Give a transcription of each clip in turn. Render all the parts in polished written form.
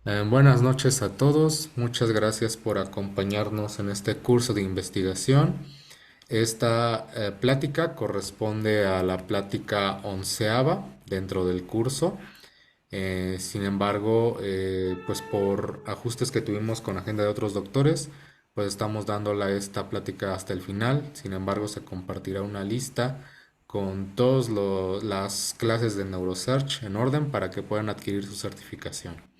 Buenas noches a todos, muchas gracias por acompañarnos en este curso de investigación. Esta plática corresponde a la plática onceava dentro del curso. Sin embargo, pues por ajustes que tuvimos con agenda de otros doctores, pues estamos dándole esta plática hasta el final. Sin embargo, se compartirá una lista con todas las clases de NeuroSearch en orden para que puedan adquirir su certificación.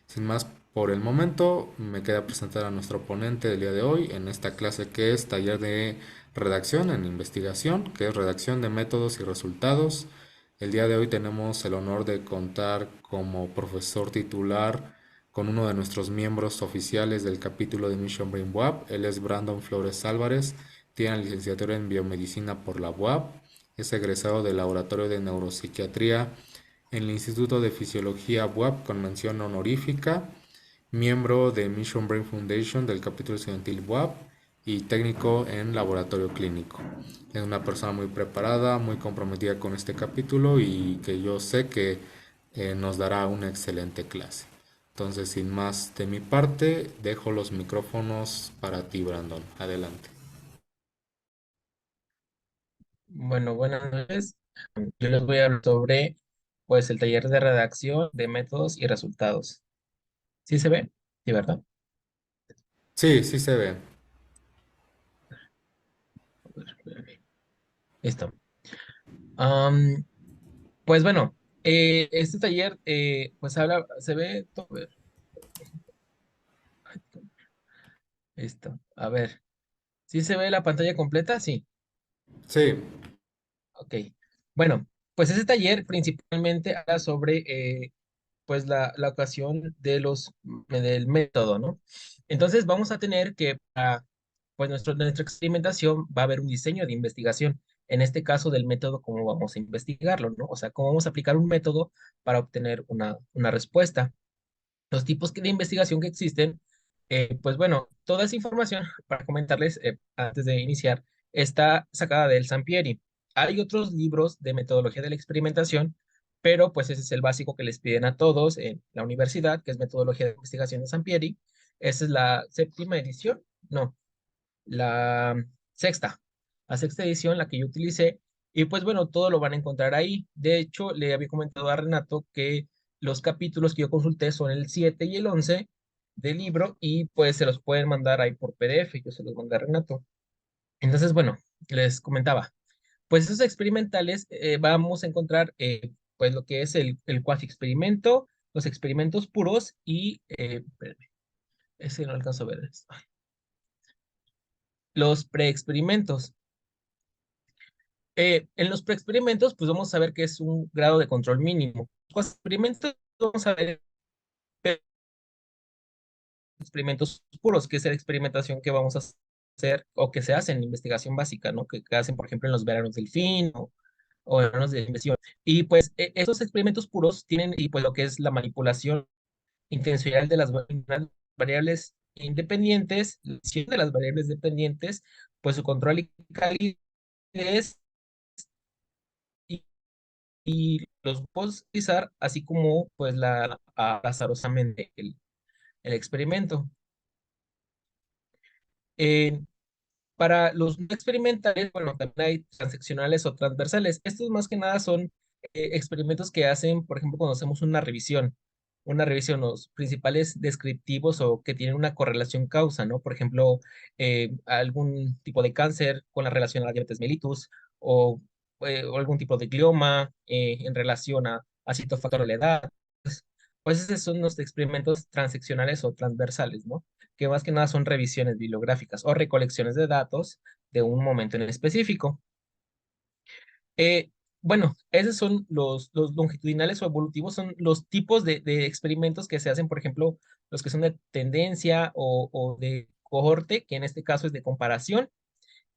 Sin más por el momento, me queda presentar a nuestro ponente del día de hoy en esta clase que es taller de redacción en investigación, que es redacción de métodos y resultados. El día de hoy tenemos el honor de contar como profesor titular con uno de nuestros miembros oficiales del capítulo de Mission Brain UAP. Él es Brandon Flores Álvarez, tiene licenciatura en biomedicina por la UAP, es egresado del Laboratorio de Neuropsiquiatría en el Instituto de Fisiología UAP con mención honorífica, miembro de Mission Brain Foundation del capítulo estudiantil UAP y técnico en laboratorio clínico. Es una persona muy preparada, muy comprometida con este capítulo y que yo sé que nos dará una excelente clase. Entonces, sin más de mi parte, dejo los micrófonos para ti, Brandon. Adelante. Bueno, buenas noches. Yo les voy a hablar sobre, pues, el taller de redacción de métodos y resultados. ¿Sí se ve? Sí, ¿verdad? Sí, sí se ve. A ver, espérame. Listo. Am, pues bueno, este taller, pues habla, se ve todo. A ver, listo. A ver, ¿sí se ve la pantalla completa? Sí. Sí, Ok. Bueno, pues ese taller principalmente habla sobre, pues la ocasión de del método, ¿no? Entonces vamos a tener que, pues nuestra experimentación va a haber un diseño de investigación, en este caso del método, cómo vamos a investigarlo, ¿no? O sea, cómo vamos a aplicar un método para obtener una respuesta. Los tipos de investigación que existen, pues bueno, toda esa información, para comentarles antes de iniciar, está sacada del Sampieri. Hay otros libros de metodología de la experimentación, pero pues ese es el básico que les piden a todos en la universidad, que es metodología de investigación de Sampieri. Esa es la séptima edición, no, la sexta, la sexta edición, la que yo utilicé, y pues bueno, todo lo van a encontrar ahí. De hecho, le había comentado a Renato que los capítulos que yo consulté son el 7 y el 11 del libro, y pues se los pueden mandar ahí por PDF, yo se los mandé a Renato. Entonces, bueno, les comentaba, pues esos experimentales vamos a encontrar pues lo que es el cuasi experimento, los experimentos puros y, espérame, ese no alcanzo a ver, los preexperimentos. En los preexperimentos, pues vamos a ver que es un grado de control mínimo. Los experimentos, vamos a ver experimentos puros, que es la experimentación que vamos a hacer o que se hace en investigación básica, ¿no? Que hacen, por ejemplo, en los veranos del fin o en veranos de investigación. Y pues estos experimentos puros tienen, y pues lo que es la manipulación intencional de las variables independientes, la decisión de las variables dependientes, pues su control y calidez y los puedo utilizar así como pues azarosamente el experimento. Eh, para los no experimentales, bueno, también hay transaccionales o transversales. Estos más que nada son experimentos que hacen, por ejemplo, cuando hacemos una revisión, los principales descriptivos o que tienen una correlación causa, ¿no? Por ejemplo, algún tipo de cáncer con la relación a la diabetes mellitus o algún tipo de glioma en relación a cierto factor de la edad. Pues esos son los experimentos transeccionales o transversales, ¿no? Que más que nada son revisiones bibliográficas o recolecciones de datos de un momento en específico. Eh, bueno, esos son los longitudinales o evolutivos, son los tipos de experimentos que se hacen, por ejemplo, los que son de tendencia o de cohorte, que en este caso es de comparación,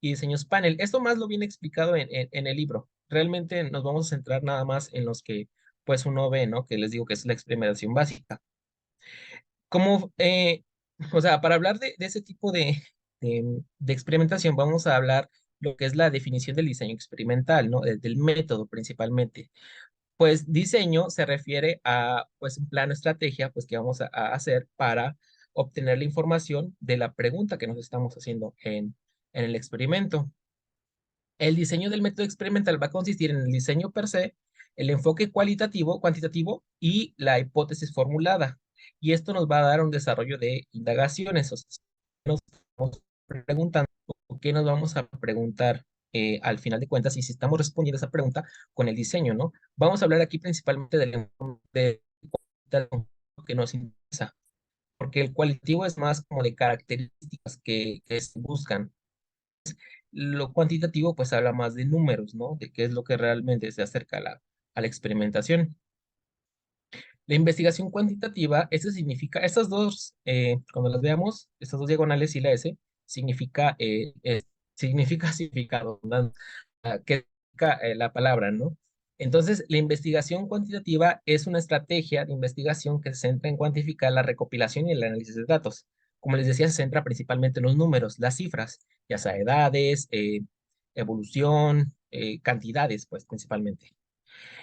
y diseños panel. Esto más lo viene explicado en el libro. Realmente nos vamos a centrar nada más en los que pues uno ve, ¿no? Que les digo que es la experimentación básica. Como, o sea, para hablar de ese tipo de experimentación, vamos a hablar lo que es la definición del diseño experimental, ¿no? Del método principalmente. Pues diseño se refiere a pues un plan o estrategia pues que vamos a hacer para obtener la información de la pregunta que nos estamos haciendo en el experimento. El diseño del método experimental va a consistir en el diseño per se, el enfoque cuantitativo y la hipótesis formulada. Y esto nos va a dar un desarrollo de indagaciones. O sea, nos estamos preguntando qué nos vamos a preguntar al final de cuentas y si estamos respondiendo a esa pregunta con el diseño, ¿no? Vamos a hablar aquí principalmente de lo que nos interesa, porque el cualitativo es más como de características que se buscan. Lo cuantitativo pues habla más de números, ¿no? De qué es lo que realmente se acerca a la experimentación. La investigación cuantitativa, eso significa, estas dos, cuando las veamos, estas dos diagonales y la S, significa, significa redundancia, que significa la palabra, ¿no? Entonces, la investigación cuantitativa es una estrategia de investigación que se centra en cuantificar la recopilación y el análisis de datos. Como les decía, se centra principalmente en los números, las cifras, ya sea edades, evolución, cantidades, pues principalmente.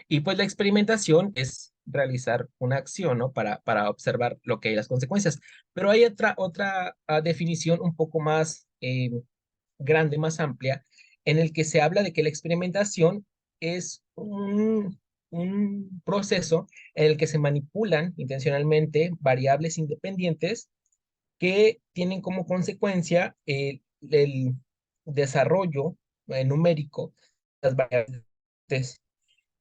Y pues la experimentación es realizar una acción, ¿no? Para observar lo que hay, las consecuencias. Pero hay otra definición un poco más grande, más amplia, en el que se habla de que la experimentación es un proceso en el que se manipulan intencionalmente variables independientes que tienen como consecuencia el desarrollo numérico de las variables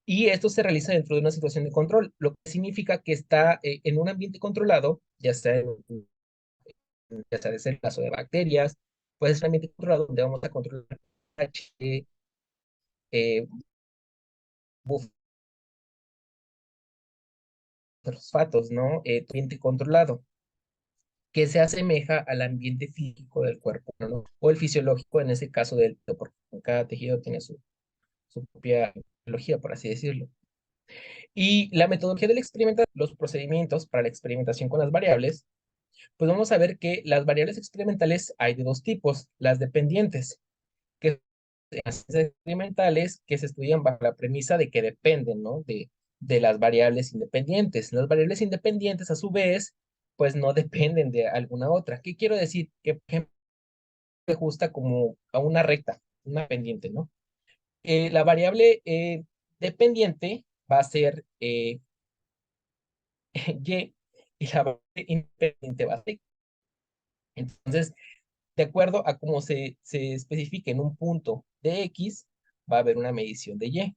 y esto se realiza dentro de una situación de control, lo que significa que está en un ambiente controlado, ya sea de células o de bacterias, puede ser un ambiente controlado donde vamos a controlar pH, eh, fosfatos, ¿no? Ambiente controlado, que se asemeja al ambiente físico del cuerpo, ¿no? O el fisiológico en ese caso porque cada tejido tiene su propia biología, por así decirlo. Y la metodología del experimento, los procedimientos para la experimentación con las variables, pues vamos a ver que las variables experimentales hay de dos tipos, las dependientes, que son las experimentales que se estudian bajo la premisa de que dependen, ¿no? De las variables independientes. Las variables independientes, a su vez, pues no dependen de alguna otra. ¿Qué quiero decir? Que, por ejemplo, se ajusta como a una recta, una pendiente, ¿no? La variable dependiente va a ser Y y la variable independiente va a ser X. Entonces, de acuerdo a cómo se especifique en un punto de X, va a haber una medición de Y.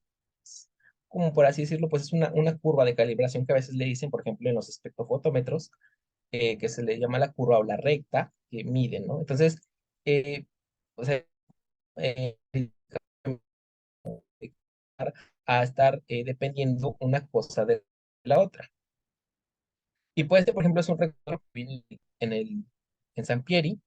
Como por así decirlo, pues es una curva de calibración que a veces le dicen, por ejemplo, en los espectrofotómetros, que se le llama la curva o la recta, que miden, ¿no? Entonces, o sea, eh, a estar dependiendo una cosa de la otra. Y pues este, por ejemplo, es un rectángulo que viene en Sampieri,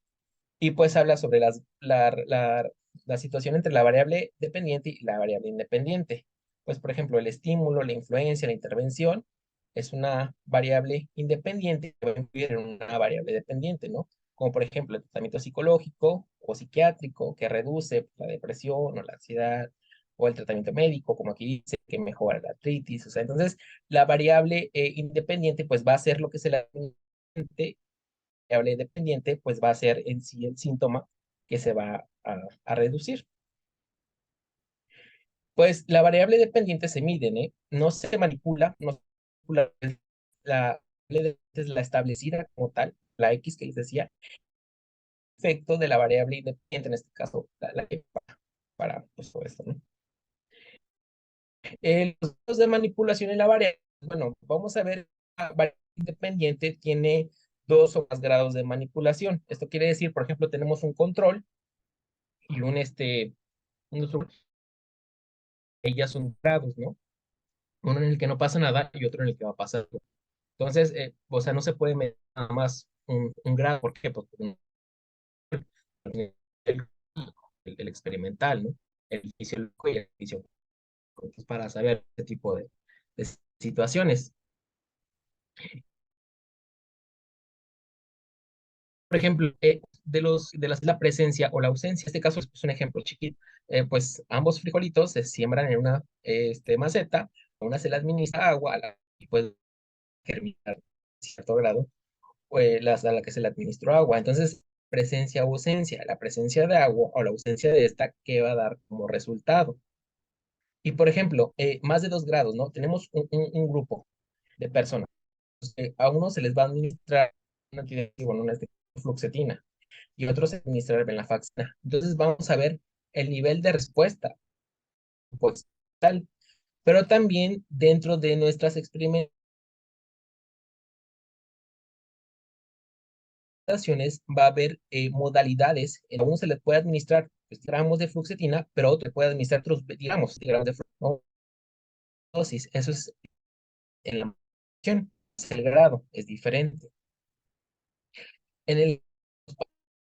y pues habla sobre la situación entre la variable dependiente y la variable independiente. Pues, por ejemplo, el estímulo, la influencia, la intervención es una variable independiente que va a influir en una variable dependiente, ¿no? Como por ejemplo el tratamiento psicológico o psiquiátrico que reduce la depresión o la ansiedad, o el tratamiento médico, como aquí dice, que mejora la artritis. O sea, entonces la variable independiente pues va a ser lo que se la variable dependiente, pues va a ser en sí el síntoma que se va a reducir. Pues la variable dependiente se mide, ¿eh? No se manipula, no se manipula. La variable es la establecida como tal, la X que les decía, efecto de la variable independiente, en este caso, la Y para pues, todo esto, ¿no? Los métodos de manipulación en la variable, bueno, vamos a ver, la variable independiente tiene dos o más grados de manipulación. Esto quiere decir, por ejemplo, tenemos un control y un ellas son grados, ¿no? Uno en el que no pasa nada y otro en el que va a pasar. Entonces, o sea, no se puede medir nada más un grado. ¿Por qué? Pues el, el experimental, ¿no? El fisiológico y el fisiológico, pues, para saber este tipo de situaciones. Por ejemplo, la presencia o la ausencia, en este caso es un ejemplo chiquito, pues ambos frijolitos se siembran en una maceta, a una se le administra agua, y puede germinar a cierto grado, pues a la que se le administró agua. Entonces, presencia o ausencia, la presencia de agua o la ausencia de esta, ¿qué va a dar como resultado? Y por ejemplo, más de 2 grados, ¿no? Tenemos un grupo de personas. A uno se les va a administrar un antidepresivo, ¿no? Una fluoxetina, y a otros se administrar venlafaxina. Entonces vamos a ver el nivel de respuesta, pues, tal. Pero también dentro de nuestras experimentaciones va a haber modalidades. A uno se le puede administrar, pues, gramos de fluoxetina, pero a otro le puede administrar otros gramos de fluoxetina, ¿no? Dosis. Eso es en la administración. El grado es diferente. En el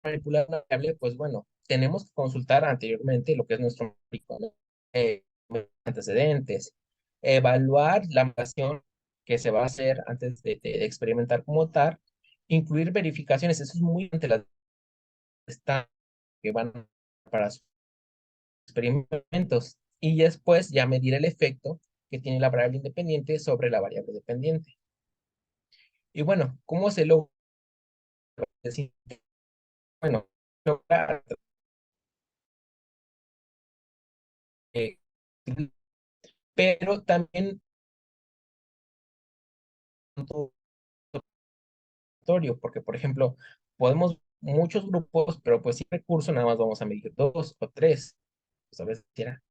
manipular una variable, pues bueno, tenemos que consultar anteriormente lo que es nuestro médico, ¿no? Antecedentes, evaluar la medición que se va a hacer antes de experimentar como tal, incluir verificaciones. Eso es muy importante, las están que van para sus experimentos, y después ya medir el efecto que tiene la variable independiente sobre la variable dependiente. Y bueno, ¿cómo se logra decir? Bueno, lograr, eh, pero también porque por ejemplo, podemos muchos grupos, pero pues sin recurso nada más vamos a medir 2 o 3. Pues a veces quisiera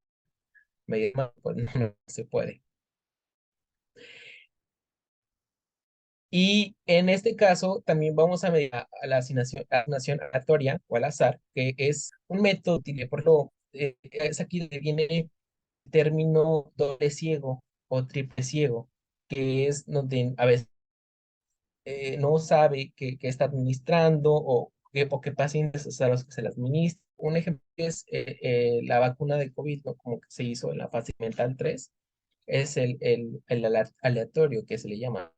medir más, pues no se puede. Y en este caso también vamos a medir a la asignación aleatoria o al azar, que es un método útil. Por ejemplo, es aquí donde viene el término doble ciego o triple ciego, que es donde a veces no sabe que está administrando, o qué pacientes es a los que se le administra. Un ejemplo es la vacuna de COVID, ¿no? Como que se hizo en la fase experimental 3, es aleatorio que se le llama.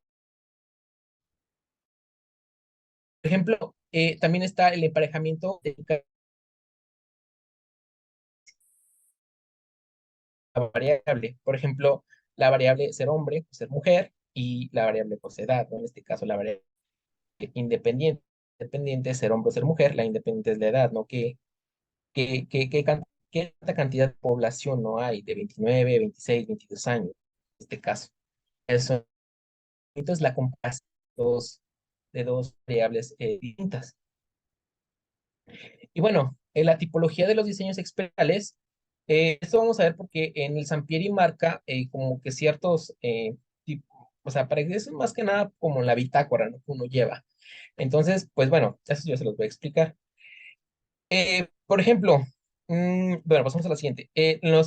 Por ejemplo, también está el emparejamiento de cada variable. Por ejemplo, la variable ser hombre, ser mujer, y la variable pues edad, ¿no? En este caso, la variable independiente. Dependiente es ser hombre o ser mujer, la independiente es la edad, ¿no? ¿Qué tanta cantidad de población no hay de 29, 26, 22 años en este caso? Eso, entonces la comparación de dos variables distintas. Y bueno, en la tipología de los diseños experimentales, esto vamos a ver porque en el Sampieri marca como que ciertos o sea, para que eso es más que nada como la bitácora, ¿no? Que uno lleva. Entonces, pues bueno, eso yo se los voy a explicar. Por ejemplo, bueno, pasamos a la siguiente.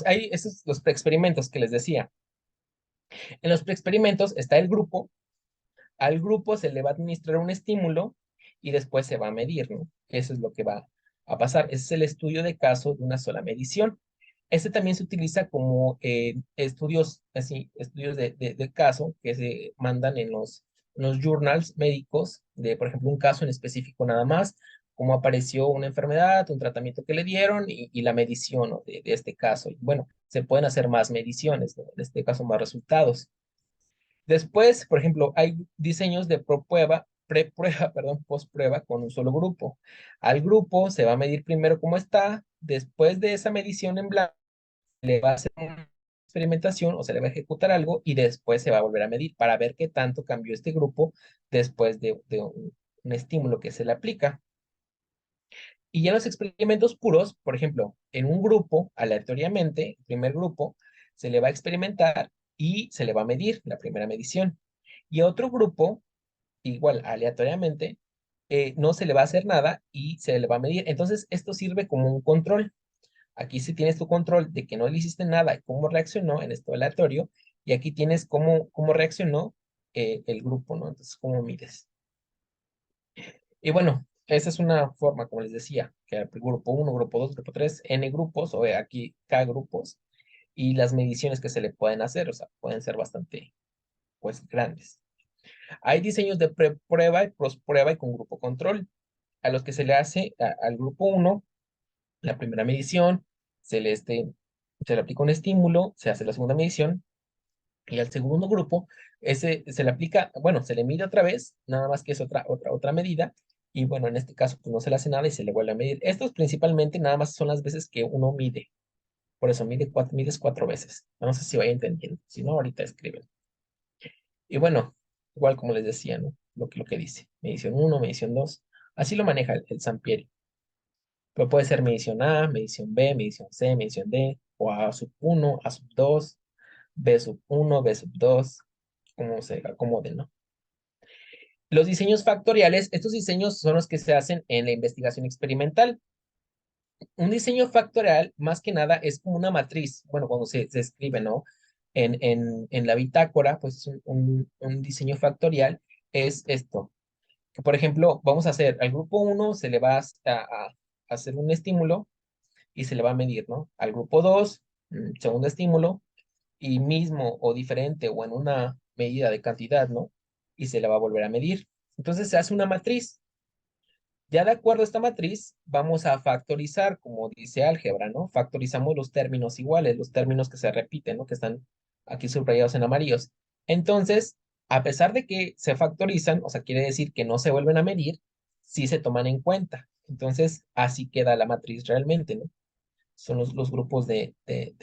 Hay esos los preexperimentos que les decía. En los preexperimentos está el grupo. Al grupo se le va a administrar un estímulo y después se va a medir, ¿no? Eso es lo que va a pasar. Ese es el estudio de caso de una sola medición. Este también se utiliza como estudios, así, estudios de caso que se mandan en los journals médicos de, por ejemplo, un caso en específico nada más, cómo apareció una enfermedad, un tratamiento que le dieron y la medición, ¿no? De este caso. Y bueno, se pueden hacer más mediciones, ¿no? En este caso, más resultados. Después, por ejemplo, hay diseños de preprueba, perdón, postprueba con un solo grupo. Al grupo se va a medir primero cómo está, después de esa medición en blanco, le va a hacer una experimentación o se le va a ejecutar algo y después se va a volver a medir para ver qué tanto cambió este grupo después de un estímulo que se le aplica. Y ya en los experimentos puros, por ejemplo, en un grupo, aleatoriamente, el primer grupo, se le va a experimentar y se le va a medir la primera medición. Y a otro grupo, igual, aleatoriamente, no se le va a hacer nada y se le va a medir. Entonces, esto sirve como un control. Aquí sí tienes tu control de que no le hiciste nada y cómo reaccionó en esto aleatorio. Y aquí tienes cómo reaccionó el grupo, ¿no? Entonces, cómo mides. Y bueno, esa es una forma, como les decía, que el grupo uno, grupo 2, grupo 3, N grupos, o aquí K grupos, y las mediciones que se le pueden hacer, o sea, pueden ser bastante, pues, grandes. Hay diseños de prueba y posprueba y con grupo control, a los que se le hace al grupo uno la primera medición, se le, se le aplica un estímulo, se hace la segunda medición, Y al segundo grupo, ese se le aplica, bueno, se le mide otra vez, nada más que es otra medida. Y bueno, en este caso, pues no se le hace nada y se le vuelve a medir. Estos principalmente nada más son las veces que uno mide. Por eso mides 4 veces. No sé si vaya entendiendo. Si no, ahorita escriben. Y bueno, igual como les decía, ¿no? Lo que dice. Medición uno, medición 2. Así lo maneja el Sampieri. Pero puede ser medición A, medición B, medición C, medición D, o A sub uno, A sub 2, B sub uno, B sub 2, como se acomode, ¿no? Los diseños factoriales, estos diseños son los que se hacen en la investigación experimental. Un diseño factorial, más que nada, es como una matriz. Bueno, cuando se escribe, ¿no? En la bitácora, pues es un diseño factorial, es esto. Que, por ejemplo, vamos a hacer, al grupo uno se le va a hacer un estímulo y se le va a medir, ¿no? Al grupo 2 segundo estímulo, y mismo o diferente o en una medida de cantidad, ¿no? Y se le va a volver a medir. Entonces se hace una matriz. Ya de acuerdo a esta matriz, vamos a factorizar, como dice álgebra, ¿no? Factorizamos los términos iguales, los términos que se repiten, ¿no? Que están aquí subrayados en amarillos. Entonces, a pesar de que se factorizan, o sea, quiere decir que no se vuelven a medir, sí se toman en cuenta. Entonces, así queda la matriz realmente, ¿no? Son los grupos de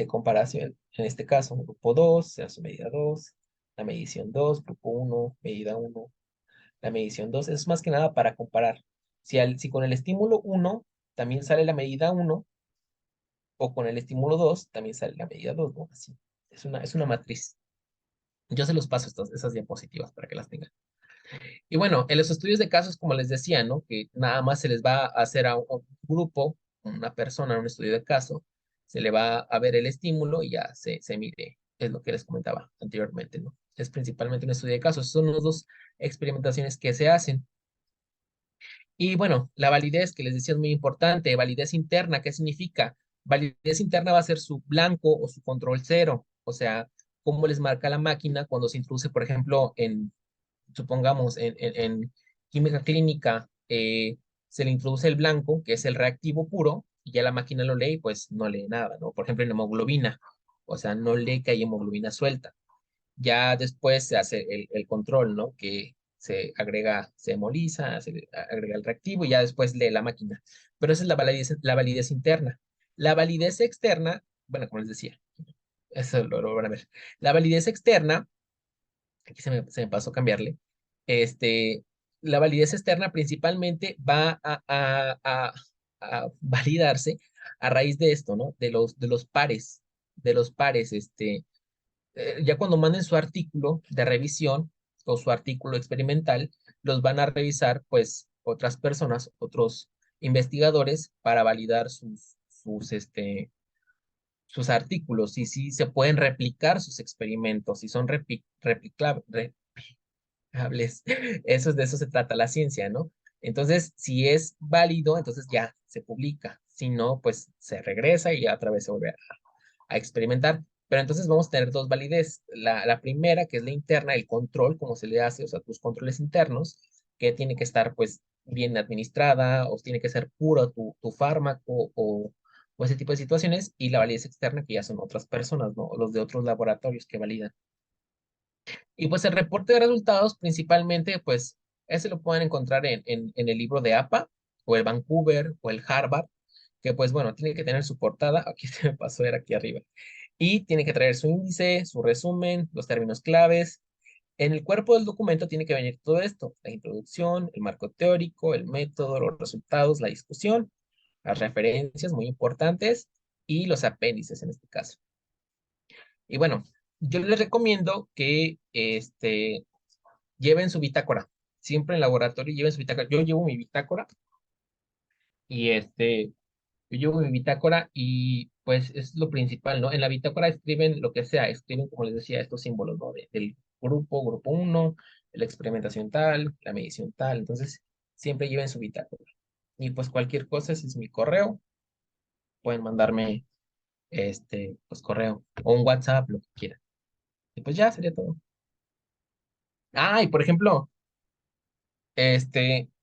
comparación. En este caso, grupo 2 se hace medida 2, la medición 2, grupo uno, medida uno, la medición 2. Es más que nada para comparar. Si con el estímulo uno también sale la medida uno, o con el estímulo 2 también sale la medida 2, ¿no? Así. Es una matriz. Yo se los paso esas diapositivas para que las tengan. Y bueno, en los estudios de casos, como les decía, ¿no? Que nada más se les va a hacer a un grupo, una persona, un estudio de caso, se le va a ver el estímulo y ya se mide. Es lo que les comentaba anteriormente, ¿no? Es principalmente un estudio de casos. Son las dos experimentaciones que se hacen. Y bueno, la validez que les decía es muy importante. Validez interna, ¿qué significa? Validez interna va a ser su blanco o su control cero. O sea, cómo les marca la máquina cuando se introduce, por ejemplo, supongamos, en química clínica, se le introduce el blanco, que es el reactivo puro, y ya la máquina lo lee y pues no lee nada, ¿no? Por ejemplo, en hemoglobina, o sea, no lee que hay hemoglobina suelta. Ya después se hace el control, ¿no? Que se hemoliza, se agrega el reactivo y ya después lee la máquina. Pero esa es la validez interna. La validez externa, bueno, como les decía, eso lo van a ver. La validez externa, aquí se me pasó cambiarle, este, la validez externa principalmente va a validarse a raíz de esto, ¿no? De los pares, ya cuando manden su artículo de revisión o su artículo experimental, los van a revisar pues otras personas, otros investigadores para validar sus artículos y si se pueden replicar sus experimentos, si son replicables. De eso se trata la ciencia, ¿no? Entonces, si es válido, entonces ya se publica. Si no, pues se regresa y otra vez se vuelve a experimentar. Pero entonces vamos a tener dos validez. La primera, que es la interna, el control, como se le hace, o sea, tus controles internos, que tiene que estar pues bien administrada, o tiene que ser puro tu fármaco, o ese tipo de situaciones, y la validez externa, que ya son otras personas, ¿no? Los de otros laboratorios que validan. Y pues el reporte de resultados principalmente, pues ese lo pueden encontrar en el libro de APA, o el Vancouver, o el Harvard, que pues bueno, tiene que tener su portada, aquí se me pasó, era aquí arriba, y tiene que traer su índice, su resumen, los términos claves. En el cuerpo del documento tiene que venir todo esto: la introducción, el marco teórico, el método, los resultados, la discusión, las referencias muy importantes y los apéndices en este caso. Y bueno, yo les recomiendo que lleven su bitácora. Siempre en laboratorio lleven su bitácora. Yo llevo mi bitácora y yo llevo mi bitácora y pues es lo principal, ¿no? En la bitácora escriben lo que sea, escriben, como les decía, estos símbolos, ¿no? Del grupo uno, la experimentación tal, la medición tal. Entonces, siempre lleven su bitácora. Y pues cualquier cosa, ese es mi correo. Pueden mandarme pues correo o un WhatsApp, lo que quieran. Y pues ya sería todo. Ah, y por ejemplo,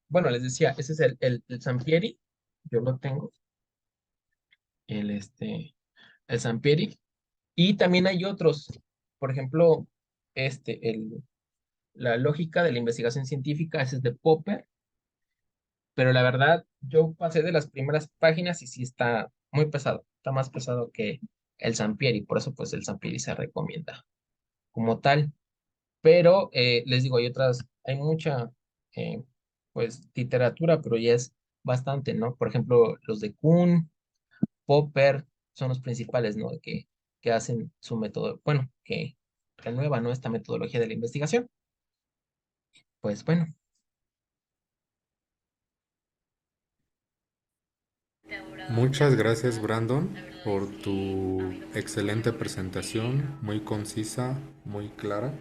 bueno, les decía, ese es el Sampieri. Yo lo tengo, el, este, el Sampieri. Y también hay otros. por ejemplo, la lógica de la investigación científica, ese es de Popper, pero la verdad, yo pasé de las primeras páginas y sí está muy pesado, está más pesado que el Sampieri, por eso pues el Sampieri se recomienda como tal. Pero les digo, hay mucha pues literatura, pero ya es bastante, ¿no? Por ejemplo, los de Kuhn, Popper, son los principales, ¿no? Que hacen su método, bueno, que renuevan, ¿no? Esta metodología de la investigación. Pues bueno, Muchas gracias, Brandon, por tu excelente presentación, muy concisa, muy clara.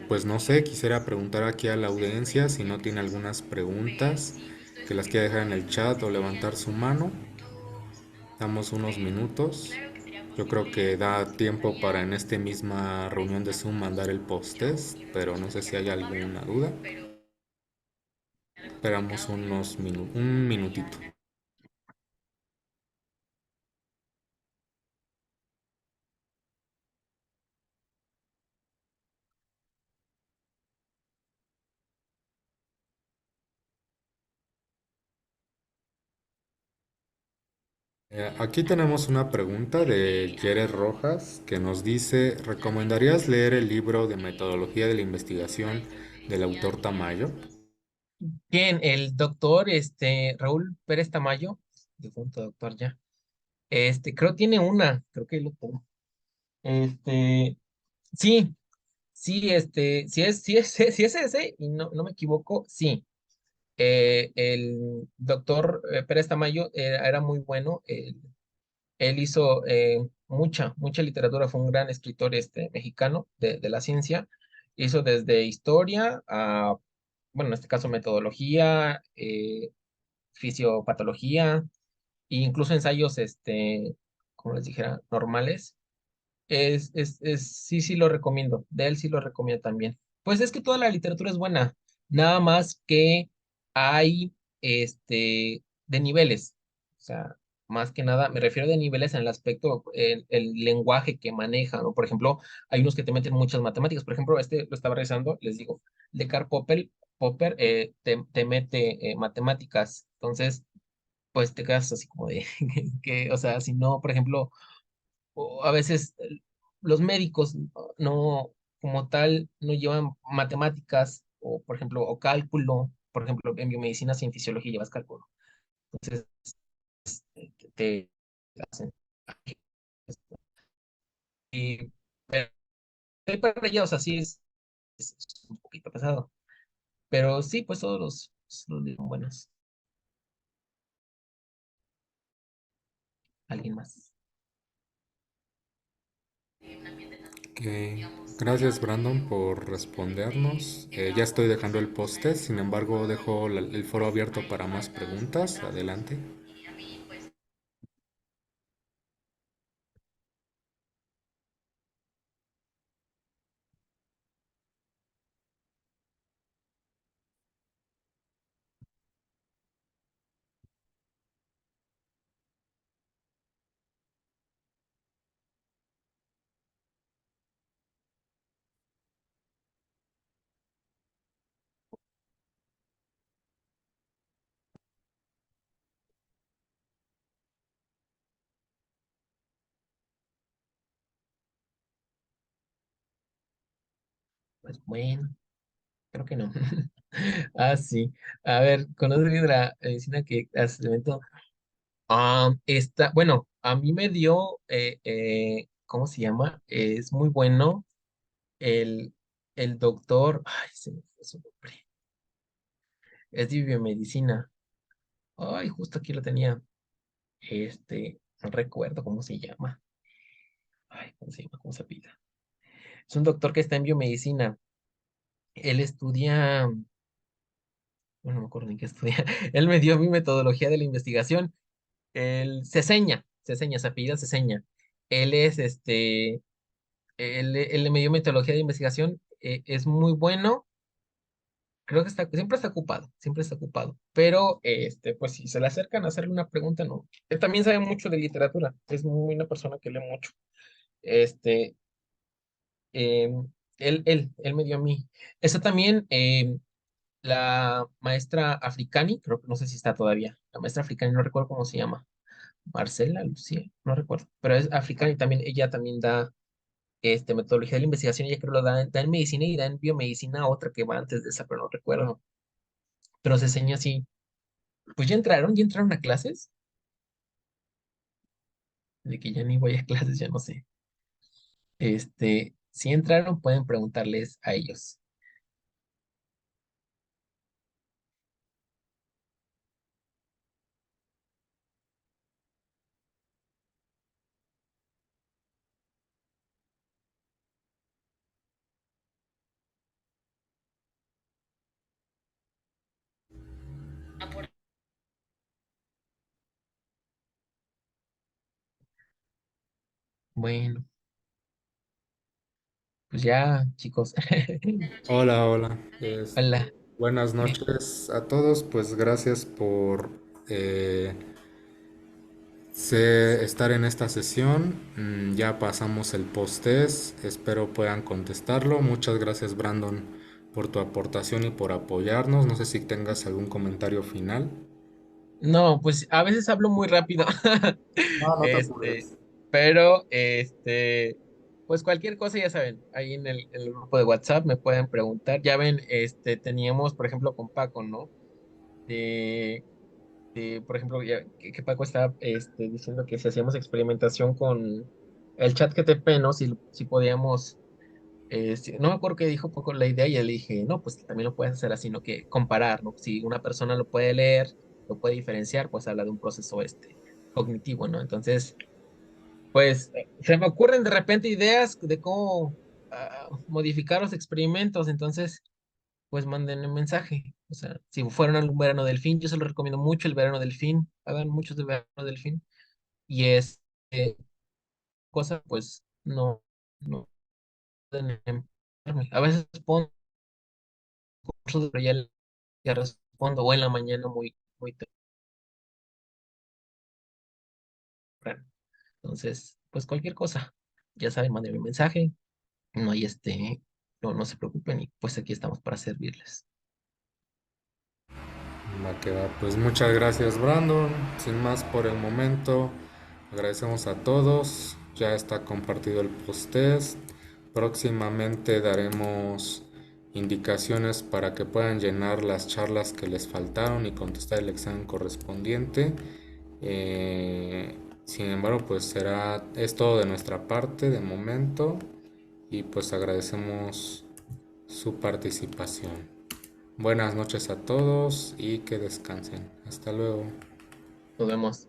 Pues no sé, quisiera preguntar aquí a la audiencia si no tiene algunas preguntas que las quiera dejar en el chat o levantar su mano. Damos unos minutos. Yo creo que da tiempo para en esta misma reunión de Zoom mandar el post-test, pero no sé si hay alguna duda. Esperamos un minutito. Aquí tenemos una pregunta de Jerez Rojas que nos dice, ¿recomendarías leer el libro de metodología de la investigación del autor Tamayo? bien, el doctor Raúl Pérez Tamayo, difunto doctor ya, creo tiene creo que lo tengo. Este, sí, sí, si es ese, y no me equivoco, sí. El doctor Pérez Tamayo era muy bueno. Él hizo mucha literatura, fue un gran escritor mexicano de la ciencia. Hizo desde historia a, bueno, en este caso metodología, fisiopatología, e incluso ensayos, como les dijera, normales. Sí, sí lo recomiendo. De él sí lo recomiendo también. Pues es que toda la literatura es buena. Nada más que hay, de niveles. O sea, más que nada, me refiero de niveles en el aspecto, el lenguaje que maneja, ¿no? Por ejemplo, hay unos que te meten muchas matemáticas. Por ejemplo, lo estaba revisando, les digo, de Karl Popper te mete matemáticas. Entonces, pues te quedas así como de, o sea, si no, por ejemplo, o a veces los médicos no, como tal, no llevan matemáticas o, por ejemplo, o cálculo. Por ejemplo, en biomedicina, y en fisiología llevas cálculo. Entonces, te hacen. Y, pero para ellos, o sea, sí es un poquito pesado. Pero sí, pues todos los libros son buenos. ¿Alguien más? Ok, gracias Brandon por respondernos. Ya estoy dejando el post-test, sin embargo dejo el foro abierto para más preguntas. Adelante. Pues bueno, creo que no. Ah, sí. A ver, ¿conoces bien de la medicina que hace evento? Bueno, a mí me dio, ¿cómo se llama? Es muy bueno el, el doctor, ay, se me fue su nombre, es de biomedicina. Ay, justo aquí lo tenía. No recuerdo cómo se llama. Ay, ¿cómo se llama? ¿Cómo se pida? Es un doctor que está en biomedicina. Él estudia, bueno, no me acuerdo ni qué estudia. Él me dio mi metodología de la investigación. Él se apellida Ceseña. Él es él me dio metodología de investigación, es muy bueno. Creo que siempre está ocupado, pero pues si se le acercan a hacerle una pregunta, no. Él también sabe mucho de literatura, es muy una persona que lee mucho. Este, eh, él me dio a mí. Está también la maestra Africani, creo que no sé si está todavía. La maestra Africani, no recuerdo cómo se llama. Marcela, Lucía, no recuerdo. Pero es Africani también, ella también da metodología de la investigación, ella creo lo da en medicina y da en biomedicina otra que va antes de esa, pero no recuerdo. Pero se enseña así. Pues ya entraron a clases, de que ya ni voy a clases, ya no sé. Si entraron, pueden preguntarles a ellos. Bueno, pues ya, chicos. Hola, hola. Hola. Buenas Bien. noches a todos. Pues gracias por eh, estar en esta sesión. Ya pasamos el post-test. Espero puedan contestarlo. Muchas gracias, Brandon, por tu aportación y por apoyarnos. No sé si tengas algún comentario final. No, pues a veces hablo muy rápido. No, no te Este, apures. pero pues cualquier cosa ya saben, ahí en el grupo de WhatsApp me pueden preguntar. Ya ven, teníamos, por ejemplo, con Paco, ¿no? De, por ejemplo, que Paco estaba diciendo que si hacíamos experimentación con el chat GTP, ¿no? Si podíamos, no me acuerdo qué dijo Paco la idea y yo le dije, no, pues también lo puedes hacer así, ¿no? Que comparar, ¿no? Si una persona lo puede leer, lo puede diferenciar, pues habla de un proceso cognitivo, ¿no? Entonces, pues se me ocurren de repente ideas de cómo modificar los experimentos, entonces, pues manden un mensaje. O sea, si fueron algún verano delfín, yo se lo recomiendo mucho el verano delfín, hagan muchos de verano delfín, y cosa, pues no pueden enviarme. A veces pongo cursos, pero ya respondo, o en la mañana muy temprano. Entonces, pues cualquier cosa, ya saben, manden un mensaje, no hay no se preocupen, y pues aquí estamos para servirles. Va que va. Pues muchas gracias, Brandon. Sin más por el momento, agradecemos a todos. Ya está compartido el post-test. Próximamente daremos indicaciones para que puedan llenar las charlas que les faltaron y contestar el examen correspondiente. Sin embargo, pues es todo de nuestra parte de momento y pues agradecemos su participación. Buenas noches a todos y que descansen. Hasta luego. Nos vemos.